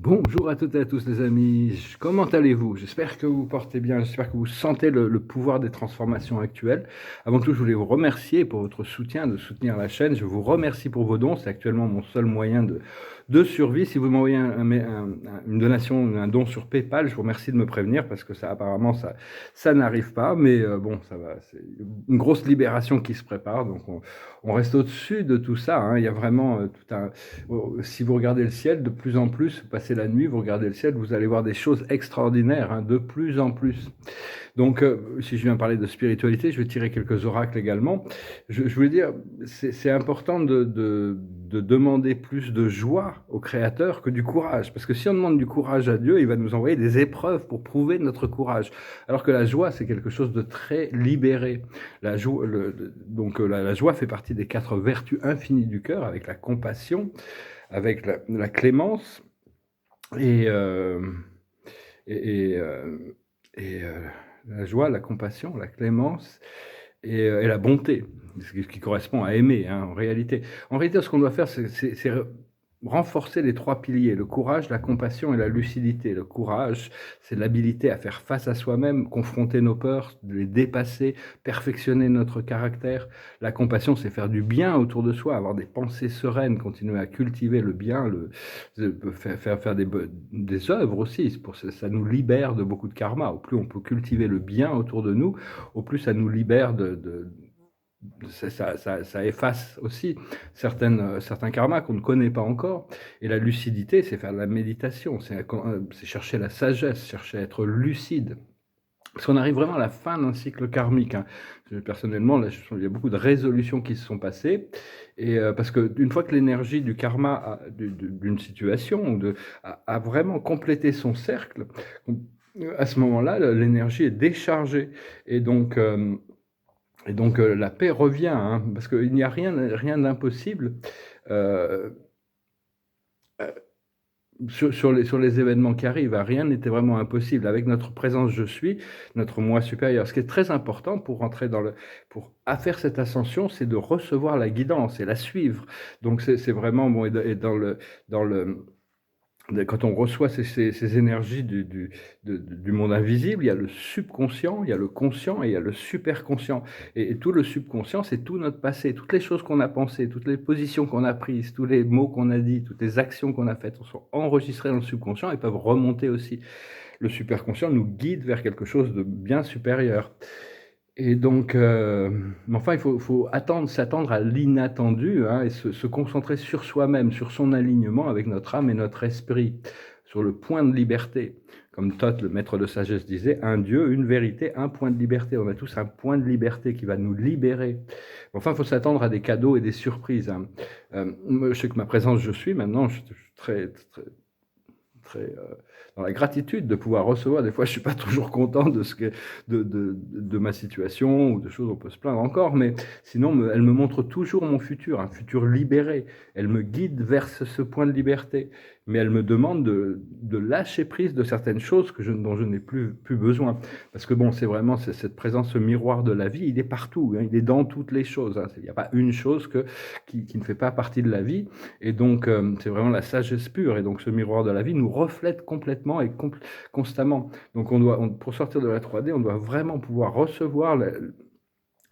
Bonjour à toutes et à tous les amis, comment allez-vous? J'espère que vous portez bien, j'espère que vous sentez le pouvoir des transformations actuelles. Avant tout, je voulais vous remercier pour votre soutien, de soutenir la chaîne. Je vous remercie pour vos dons, c'est actuellement mon seul moyen de survie. Si vous m'envoyez une donation, un don sur PayPal, je vous remercie de me prévenir parce que ça apparemment ça n'arrive pas, mais bon, ça va, c'est une grosse libération qui se prépare, donc on reste au-dessus de tout ça, hein. Il y a vraiment tout un... Si vous regardez le ciel, de plus en plus, vous passez la nuit, vous regardez le ciel, vous allez voir des choses extraordinaires, hein, de plus en plus. Donc, si je viens parler de spiritualité, je vais tirer quelques oracles également. Je voulais dire, c'est important de demander plus de joie au Créateur que du courage. Parce que si on demande du courage à Dieu, il va nous envoyer des épreuves pour prouver notre courage. Alors que la joie, c'est quelque chose de très libéré. La joie, donc la joie fait partie des 4 vertus infinies du cœur, avec la compassion, avec la clémence et, et, euh, et la joie, la compassion, la clémence et la bonté, ce qui correspond à aimer, hein, en réalité. En réalité, ce qu'on doit faire, c'est renforcer les 3 piliers, le courage, la compassion et la lucidité. Le courage, c'est l'habilité à faire face à soi-même, confronter nos peurs, les dépasser, perfectionner notre caractère. La compassion, c'est faire du bien autour de soi, avoir des pensées sereines, continuer à cultiver le bien, faire des œuvres aussi. Ça nous libère de beaucoup de karma. Au plus on peut cultiver le bien autour de nous, au plus ça nous libère ça efface aussi certains karmas qu'on ne connaît pas encore. Et la lucidité, c'est faire de la méditation, c'est chercher la sagesse, chercher à être lucide. Parce qu'on arrive vraiment à la fin d'un cycle karmique, hein. Personnellement, là, il y a beaucoup de résolutions qui se sont passées. Et parce qu'une fois que l'énergie du karma d'une situation a vraiment complété son cercle, à ce moment-là, l'énergie est déchargée. Et donc, la paix revient, hein, parce qu'il n'y a rien d'impossible. Euh, euh, sur les événements qui arrivent, hein, rien n'était vraiment impossible. Avec notre présence je suis, notre moi supérieur. Ce qui est très important pour rentrer pour faire cette ascension, c'est de recevoir la guidance et la suivre. Donc c'est vraiment bon. Et dans le quand on reçoit ces énergies du monde invisible, il y a le subconscient, il y a le conscient et il y a le superconscient. Et tout le subconscient, c'est tout notre passé, toutes les choses qu'on a pensées, toutes les positions qu'on a prises, tous les mots qu'on a dit, toutes les actions qu'on a faites, sont enregistrés dans le subconscient et peuvent remonter aussi. Le superconscient nous guide vers quelque chose de bien supérieur. Et donc, enfin, il faut s'attendre à l'inattendu, hein, et se concentrer sur soi-même, sur son alignement avec notre âme et notre esprit, sur le point de liberté. Comme Thoth, le maître de sagesse, disait, un Dieu, une vérité, un point de liberté. On a tous un point de liberté qui va nous libérer. Enfin, il faut s'attendre à des cadeaux et des surprises, hein. Je sais que ma présence, je suis maintenant, je suis très, très, très dans la gratitude de pouvoir recevoir. Des fois, je suis pas toujours content de ma situation ou de choses, on peut se plaindre encore, mais sinon, elle me montre toujours mon futur, un futur libéré. Elle me guide vers ce point de liberté, mais elle me demande de lâcher prise de certaines choses dont je n'ai plus besoin. Parce que bon, c'est vraiment cette présence, ce miroir de la vie, il est partout, hein, il est dans toutes les choses, hein. Il n'y a pas une chose qui ne fait pas partie de la vie. Et donc, c'est vraiment la sagesse pure. Et donc, ce miroir de la vie nous reflète complètement et constamment. Donc, pour sortir de la 3D, on doit vraiment pouvoir recevoir,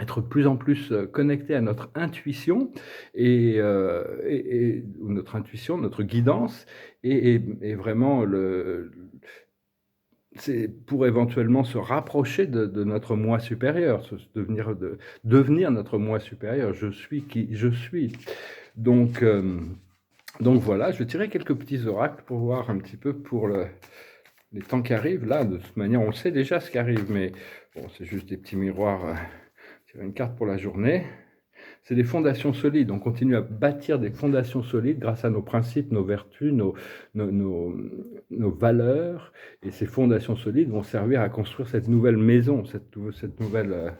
être de plus en plus connecté à notre intuition notre intuition, notre guidance, et vraiment c'est pour éventuellement se rapprocher de notre moi supérieur, devenir notre moi supérieur. Je suis qui je suis. Donc, voilà, je vais tirer quelques petits oracles pour voir un petit peu pour les temps qui arrivent. Là, de toute manière, on sait déjà ce qui arrive, mais bon, c'est juste des petits miroirs. Tirer une carte pour la journée. C'est des fondations solides. On continue à bâtir des fondations solides grâce à nos principes, nos vertus, nos valeurs. Et ces fondations solides vont servir à construire cette nouvelle maison, cette nouvelle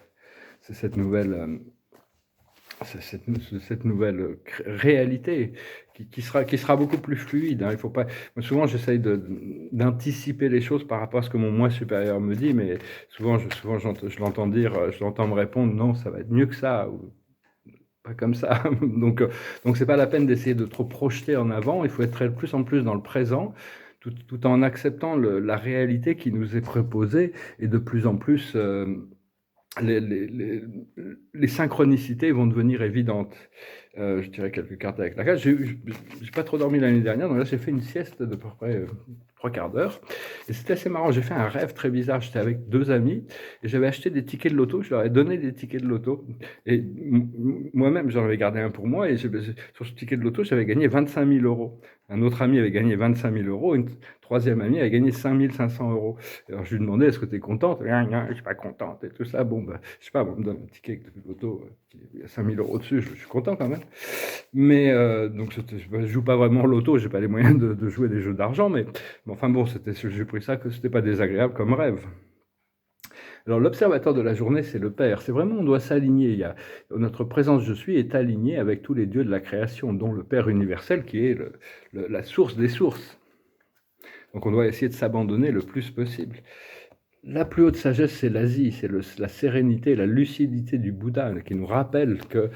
réalité qui sera beaucoup plus fluide, hein. Il faut pas. Moi, souvent, j'essaye d'anticiper les choses par rapport à ce que mon moi supérieur me dit, mais souvent, je l'entends dire, je l'entends me répondre, non, ça va être mieux que ça, ou pas comme ça. Donc c'est pas la peine d'essayer de trop projeter en avant. Il faut être de plus en plus dans le présent, tout en acceptant la réalité qui nous est proposée et de plus en plus, les les les les synchronicités vont devenir évidentes. Je tirais quelques cartes avec la cage. J'ai pas trop dormi l'année dernière, donc là, j'ai fait une sieste d'à peu près, 3/4 d'heure et c'était assez marrant. J'ai fait un rêve très bizarre. J'étais avec 2 amis et j'avais acheté des tickets de loto. Je leur ai donné des tickets de loto et moi-même, j'en avais gardé un pour moi et sur ce ticket de loto, j'avais gagné 25 000 €. Un autre ami avait gagné 25 000 €, une troisième amie avait gagné 5 500 €. Alors je lui demandais: «Est-ce que tu es contente?» «Gna gna, je suis pas contente» et tout ça. Bon, bah, je sais pas, on me donne un ticket de loto, il y a 5 000 € dessus, je suis content quand même. Mais donc je joue pas vraiment au loto, j'ai pas les moyens de jouer des jeux d'argent, mais enfin bon, j'ai pris ça que c'était pas désagréable comme rêve. Alors l'observateur de la journée, c'est le Père. C'est vraiment, on doit s'aligner. Notre présence je suis est alignée avec tous les dieux de la création, dont le Père universel qui est la source des sources. Donc on doit essayer de s'abandonner le plus possible. La plus haute sagesse, c'est l'Asie, c'est la sérénité, la lucidité du Bouddha qui nous rappelle que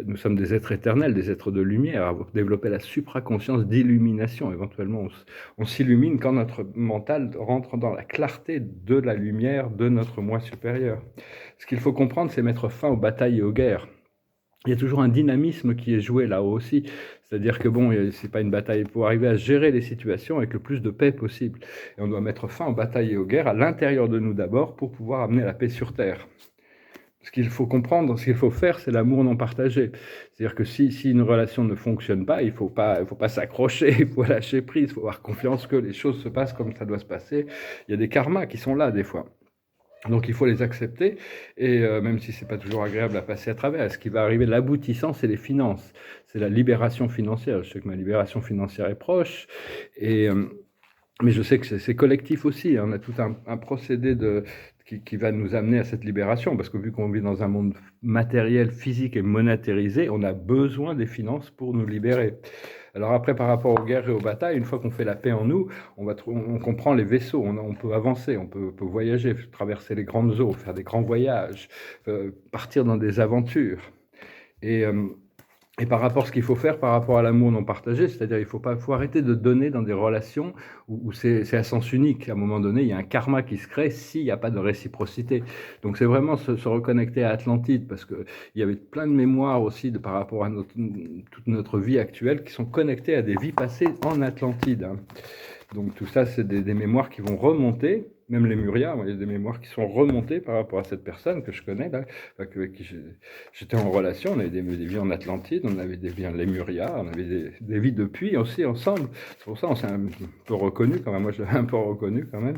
nous sommes des êtres éternels, des êtres de lumière, avoir développé la supraconscience d'illumination. Éventuellement, on s'illumine quand notre mental rentre dans la clarté de la lumière de notre moi supérieur. Ce qu'il faut comprendre, c'est mettre fin aux batailles et aux guerres. Il y a toujours un dynamisme qui est joué là-haut aussi. C'est-à-dire que bon, c'est pas une bataille pour arriver à gérer les situations avec le plus de paix possible. Et on doit mettre fin aux batailles et aux guerres à l'intérieur de nous d'abord pour pouvoir amener la paix sur terre. Ce qu'il faut comprendre, ce qu'il faut faire, c'est l'amour non partagé. C'est-à-dire que si une relation ne fonctionne pas, il faut pas s'accrocher, il faut lâcher prise, il faut avoir confiance que les choses se passent comme ça doit se passer. Il y a des karmas qui sont là des fois. Donc il faut les accepter et même si c'est pas toujours agréable à passer à travers. Ce qui va arriver, l'aboutissant, c'est les finances. C'est la libération financière. Je sais que ma libération financière est proche et mais je sais que c'est collectif aussi, hein. On a tout un procédé qui va nous amener à cette libération parce que vu qu'on vit dans un monde matériel, physique et monétarisé, on a besoin des finances pour nous libérer. Alors après, par rapport aux guerres et aux batailles, une fois qu'on fait la paix en nous, on comprend les vaisseaux, on peut avancer, on peut voyager, traverser les grandes eaux, faire des grands voyages, partir dans des aventures. Et et par rapport à ce qu'il faut faire par rapport à l'amour non partagé, c'est-à-dire il faut arrêter de donner dans des relations où c'est à sens unique. À un moment donné, il y a un karma qui se crée s'il n'y a pas de réciprocité. Donc c'est vraiment se reconnecter à Atlantide parce qu'il y avait plein de mémoires aussi par rapport à toute notre vie actuelle qui sont connectées à des vies passées en Atlantide, hein. Donc tout ça, c'est des mémoires qui vont remonter, même les Murias, il y a des mémoires qui sont remontées par rapport à cette personne que je connais, là, avec qui j'étais en relation. On avait des vies en Atlantide, on avait des vies en Lémuria, on avait des vies depuis aussi ensemble. C'est pour ça on s'est un peu reconnu quand même. Moi, je l'avais un peu reconnu quand même.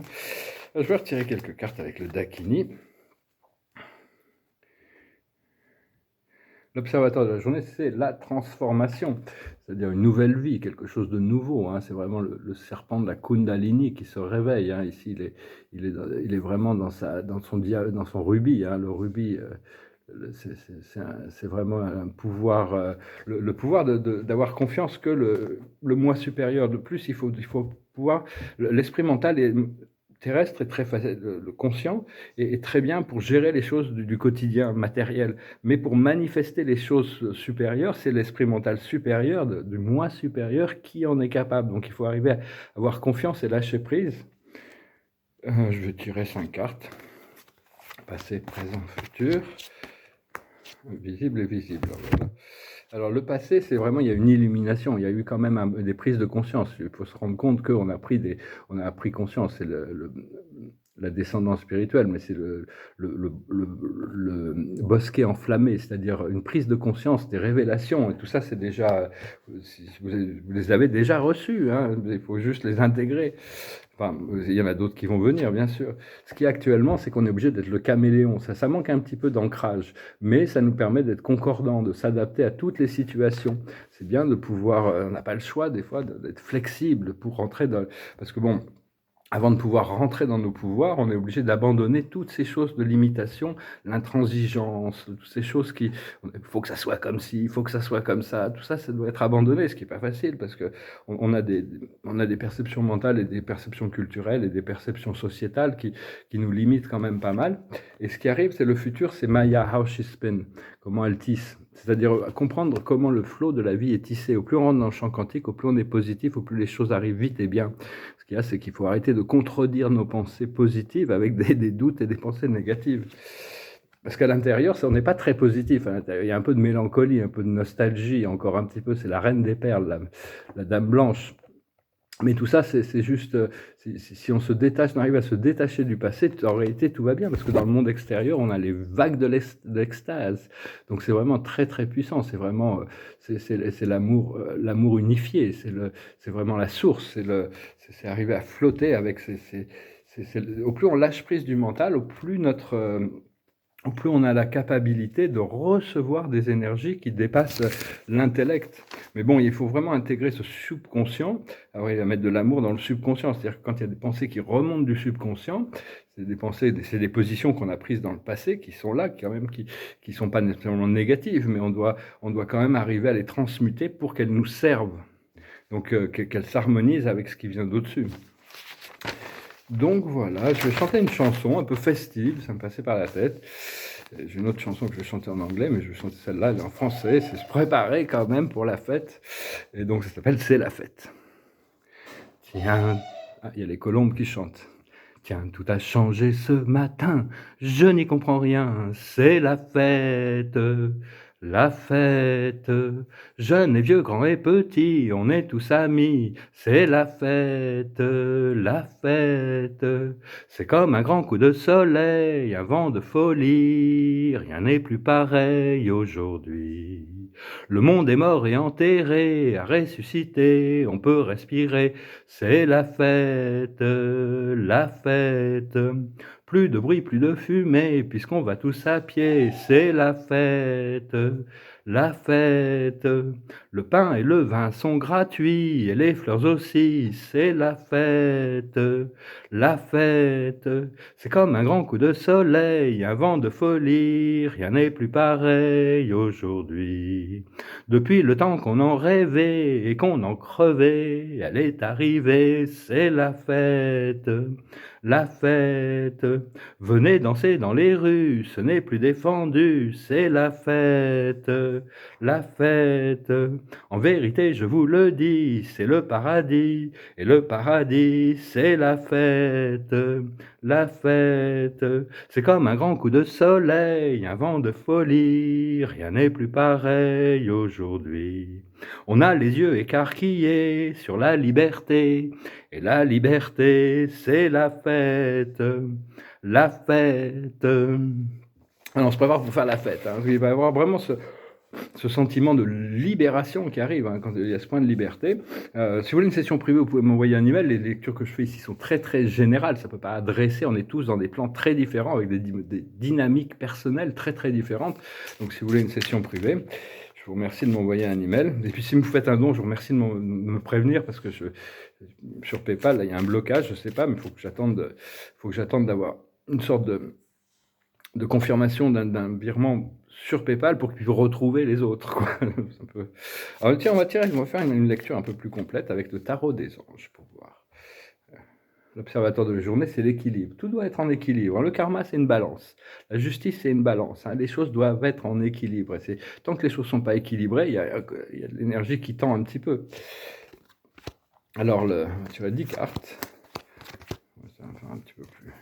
Je vais retirer quelques cartes avec le Dakini. L'observateur de la journée, c'est la transformation, c'est-à-dire une nouvelle vie, quelque chose de nouveau, hein. C'est vraiment le serpent de la Kundalini qui se réveille, hein. Ici, il est vraiment dans son rubis, hein. Le rubis, c'est vraiment un pouvoir, le pouvoir d'avoir confiance que le moi supérieur. De plus, il faut pouvoir. L'esprit mental est terrestre est très facile, le conscient est très bien pour gérer les choses du quotidien matériel. Mais pour manifester les choses supérieures, c'est l'esprit mental supérieur, du moi supérieur qui en est capable. Donc il faut arriver à avoir confiance et lâcher prise. Je vais tirer 5 cartes. Passé, présent, futur. Visible et visible. Voilà. Alors le passé, c'est vraiment, il y a une illumination, il y a eu quand même des prises de conscience. Il faut se rendre compte qu'on a pris conscience. C'est la descendance spirituelle, mais c'est le bosquet enflammé, c'est-à-dire une prise de conscience, des révélations, et tout ça, c'est déjà, vous les avez déjà reçues, hein, il faut juste les intégrer. Enfin, il y en a d'autres qui vont venir, bien sûr. Ce qui est actuellement, c'est qu'on est obligé d'être le caméléon. Ça manque un petit peu d'ancrage, mais ça nous permet d'être concordant, de s'adapter à toutes les situations. C'est bien de pouvoir, on n'a pas le choix des fois d'être flexible pour rentrer dans, parce que bon, avant de pouvoir rentrer dans nos pouvoirs, on est obligé d'abandonner toutes ces choses de limitation, l'intransigeance, toutes ces choses il faut que ça soit comme ci, il faut que ça soit comme ça. Tout ça, ça doit être abandonné, ce qui est pas facile parce que on a des perceptions mentales et des perceptions culturelles et des perceptions sociétales qui nous limitent quand même pas mal. Et ce qui arrive, c'est le futur, c'est Maya, how she spin, comment elle tisse. C'est-à-dire comprendre comment le flot de la vie est tissé. Au plus on rentre dans le champ quantique, au plus on est positif, au plus les choses arrivent vite et bien. Ce qu'il y a, c'est qu'il faut arrêter de contredire nos pensées positives avec des doutes et des pensées négatives. Parce qu'à l'intérieur, on n'est pas très positif à l'intérieur. Il y a un peu de mélancolie, un peu de nostalgie, encore un petit peu. C'est la reine des perles, la dame blanche. Mais tout ça, c'est juste, si on se détache, on arrive à se détacher du passé, en réalité, tout va bien, parce que dans le monde extérieur, on a les vagues de l'extase. Donc c'est vraiment très, très puissant. C'est vraiment, c'est l'amour unifié. C'est vraiment la source. C'est arriver à flotter avec au plus on lâche prise du mental, au plus on a la capacité de recevoir des énergies qui dépassent l'intellect. Mais bon, il faut vraiment intégrer ce subconscient. Alors, il va mettre de l'amour dans le subconscient. C'est-à-dire que quand il y a des pensées qui remontent du subconscient, c'est des pensées, c'est des positions qu'on a prises dans le passé, qui sont là, quand même, qui sont pas nécessairement négatives, mais on doit quand même arriver à les transmuter pour qu'elles nous servent. Donc, qu'elles s'harmonisent avec ce qui vient d'au-dessus. Donc voilà, je vais chanter une chanson un peu festive, ça me passait par la tête. J'ai une autre chanson que je vais chanter en anglais, mais je vais chanter celle-là, elle est en français, c'est se préparer quand même pour la fête. Et donc ça s'appelle C'est la fête. Tiens, ah, il y a les colombes qui chantent. Tiens, tout a changé ce matin, je n'y comprends rien, c'est la fête. La fête, jeunes et vieux, grands et petits, on est tous amis, c'est la fête, la fête. C'est comme un grand coup de soleil, un vent de folie, rien n'est plus pareil aujourd'hui. Le monde est mort et enterré, a ressuscité, on peut respirer, c'est la fête, la fête. Plus de bruit, plus de fumée, puisqu'on va tous à pied, c'est la fête, la fête. Le pain et le vin sont gratuits, et les fleurs aussi, c'est la fête, la fête. C'est comme un grand coup de soleil, un vent de folie, rien n'est plus pareil aujourd'hui. Depuis le temps qu'on en rêvait et qu'on en crevait, elle est arrivée, c'est la fête. La fête, venez danser dans les rues, ce n'est plus défendu, c'est la fête, la fête. En vérité, je vous le dis, c'est le paradis, et le paradis, c'est la fête, la fête. C'est comme un grand coup de soleil, un vent de folie, rien n'est plus pareil aujourd'hui. On a les yeux écarquillés sur la liberté, et la liberté, c'est la fête, la fête. Alors, on se prépare pour faire la fête. Hein. Il va y avoir vraiment ce sentiment de libération qui arrive hein, quand il y a ce point de liberté. Si vous voulez une session privée, vous pouvez m'envoyer un email. Les lectures que je fais ici sont très très générales. Ça ne peut pas adresser. On est tous dans des plans très différents avec des dynamiques personnelles très très différentes. Donc, si vous voulez une session privée, je vous remercie de m'envoyer un email. Et puis, si vous faites un don, je vous remercie de me prévenir parce que sur PayPal, là, il y a un blocage, je ne sais pas, mais il faut que j'attende d'avoir une sorte de confirmation d'un virement sur PayPal pour que je puisse retrouver les autres. Quoi. Un peu... Alors tiens, on va faire une lecture un peu plus complète avec le tarot des anges pour voir. L'observateur de la journée, c'est l'équilibre. Tout doit être en équilibre. Le karma, c'est une balance. La justice, c'est une balance. Hein. Les choses doivent être en équilibre. Tant que les choses ne sont pas équilibrées, il y a de l'énergie qui tend un petit peu. Alors, tu as 10 cartes. Ça va faire un petit peu plus.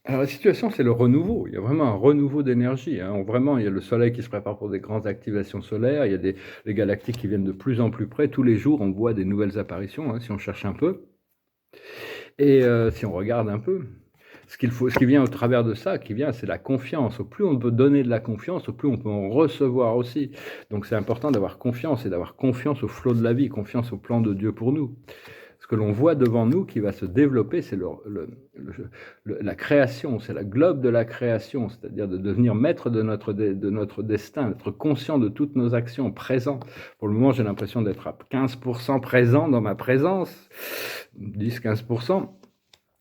Alors, la situation, c'est le renouveau. Il y a vraiment un renouveau d'énergie. Hein. Vraiment, il y a le soleil qui se prépare pour des grandes activations solaires. Il y a les galactiques qui viennent de plus en plus près. Tous les jours, on voit des nouvelles apparitions, hein, si on cherche un peu. Et si on regarde un peu. Ce qui vient au travers de ça, c'est la confiance. Au plus on peut donner de la confiance, au plus on peut en recevoir aussi. Donc c'est important d'avoir confiance et d'avoir confiance au flot de la vie, confiance au plan de Dieu pour nous. Ce que l'on voit devant nous qui va se développer, c'est la création, c'est la globe de la création, c'est-à-dire de devenir maître de notre destin, d'être conscient de toutes nos actions, présent. Pour le moment, j'ai l'impression d'être à 15% présent dans ma présence, 10-15%.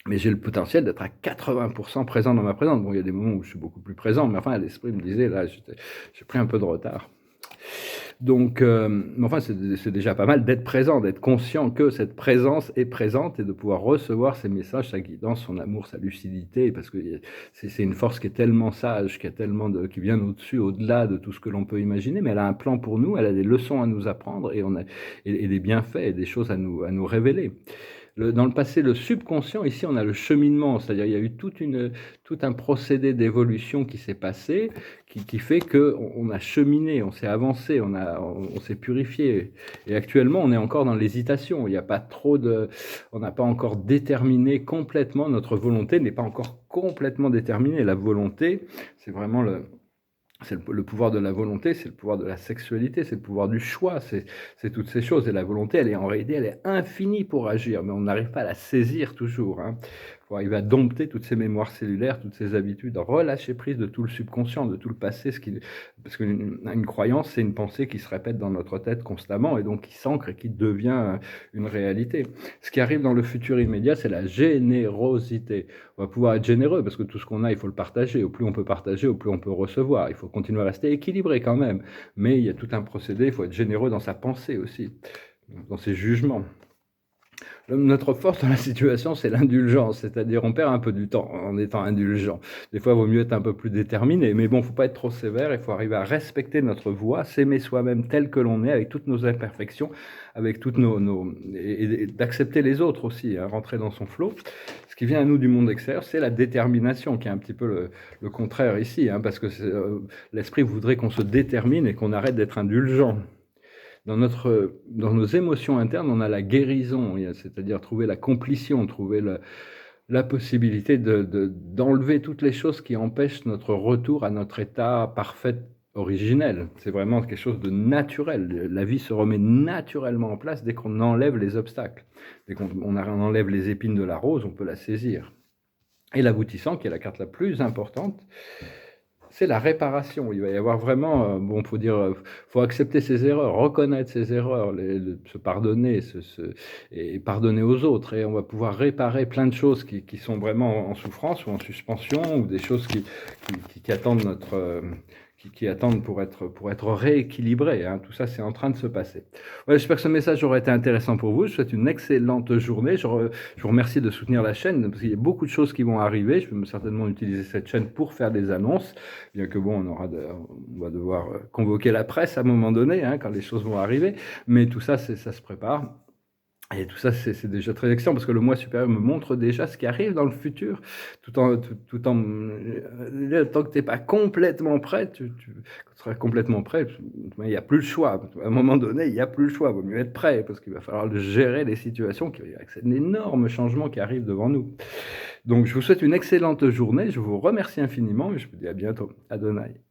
Mais j'ai le potentiel d'être à 80% présent dans ma présence. Bon, il y a des moments où je suis beaucoup plus présent, mais enfin, l'esprit me disait, là, j'ai pris un peu de retard. Donc, mais enfin, c'est déjà pas mal d'être présent, d'être conscient que cette présence est présente et de pouvoir recevoir ces messages, sa guidance, son amour, sa lucidité, parce que c'est une force qui est tellement sage, qui a tellement de qui vient au-dessus, au-delà de tout ce que l'on peut imaginer, mais elle a un plan pour nous, elle a des leçons à nous apprendre et on a et des bienfaits et des choses à nous révéler. Dans le passé, le subconscient, ici, on a le cheminement, c'est-à-dire il y a eu tout un procédé d'évolution qui s'est passé, qui fait qu'on a cheminé, on s'est avancé, on s'est purifié. Et actuellement, on est encore dans l'hésitation. Il n'y a pas trop de, on n'a pas encore déterminé complètement, notre volonté n'est pas encore complètement déterminée. La volonté, c'est vraiment le pouvoir de la volonté, c'est le pouvoir de la sexualité, c'est le pouvoir du choix, c'est toutes ces choses. Et la volonté, elle est en réalité, elle est infinie pour agir, mais on n'arrive pas à la saisir toujours, hein. Il faut arriver à dompter toutes ces mémoires cellulaires, toutes ces habitudes, relâcher prise de tout le subconscient, de tout le passé, parce qu'une croyance, c'est une pensée qui se répète dans notre tête constamment et donc qui s'ancre et qui devient une réalité. Ce qui arrive dans le futur immédiat, c'est la générosité. On va pouvoir être généreux parce que tout ce qu'on a, il faut le partager. Au plus on peut partager, au plus on peut recevoir. Il faut continuer à rester équilibré quand même. Mais il y a tout un procédé, il faut être généreux dans sa pensée aussi, dans ses jugements. Notre force dans la situation, c'est l'indulgence, c'est-à-dire on perd un peu du temps en étant indulgent. Des fois, il vaut mieux être un peu plus déterminé, mais bon, il ne faut pas être trop sévère, il faut arriver à respecter notre voie, s'aimer soi-même tel que l'on est, avec toutes nos imperfections, avec toutes et d'accepter les autres aussi, hein, rentrer dans son flot. Ce qui vient à nous du monde extérieur, c'est la détermination, qui est un petit peu le contraire ici, hein, parce que l'esprit voudrait qu'on se détermine et qu'on arrête d'être indulgent. Dans nos émotions internes, on a la guérison, c'est-à-dire trouver la complétion, trouver la possibilité d'enlever toutes les choses qui empêchent notre retour à notre état parfait originel. C'est vraiment quelque chose de naturel. La vie se remet naturellement en place dès qu'on enlève les obstacles. Dès qu'on enlève les épines de la rose, on peut la saisir. Et l'aboutissant, qui est la carte la plus importante, c'est la réparation. Il va y avoir vraiment, bon, faut accepter ses erreurs, reconnaître ses erreurs, se pardonner, et pardonner aux autres. Et on va pouvoir réparer plein de choses qui sont vraiment en souffrance ou en suspension, ou des choses qui attendent qui attendent pour être rééquilibrées, hein. Tout ça, c'est en train de se passer. Ouais, j'espère que ce message aura été intéressant pour vous. Je vous souhaite une excellente journée. Je vous remercie de soutenir la chaîne, parce qu'il y a beaucoup de choses qui vont arriver. Je vais certainement utiliser cette chaîne pour faire des annonces, bien que bon, on va devoir convoquer la presse à un moment donné, hein, quand les choses vont arriver. Mais tout ça, ça se prépare. Et tout ça, c'est déjà très excellent parce que le moi supérieur me montre déjà ce qui arrive dans le futur, tant que tu es pas complètement prêt, quand tu seras complètement prêt, il y a plus le choix. À un moment donné, il y a plus le choix. Vaut mieux être prêt parce qu'il va falloir gérer les situations c'est un énorme changement qui arrive devant nous. Donc, je vous souhaite une excellente journée. Je vous remercie infiniment et je vous dis à bientôt. Adonai.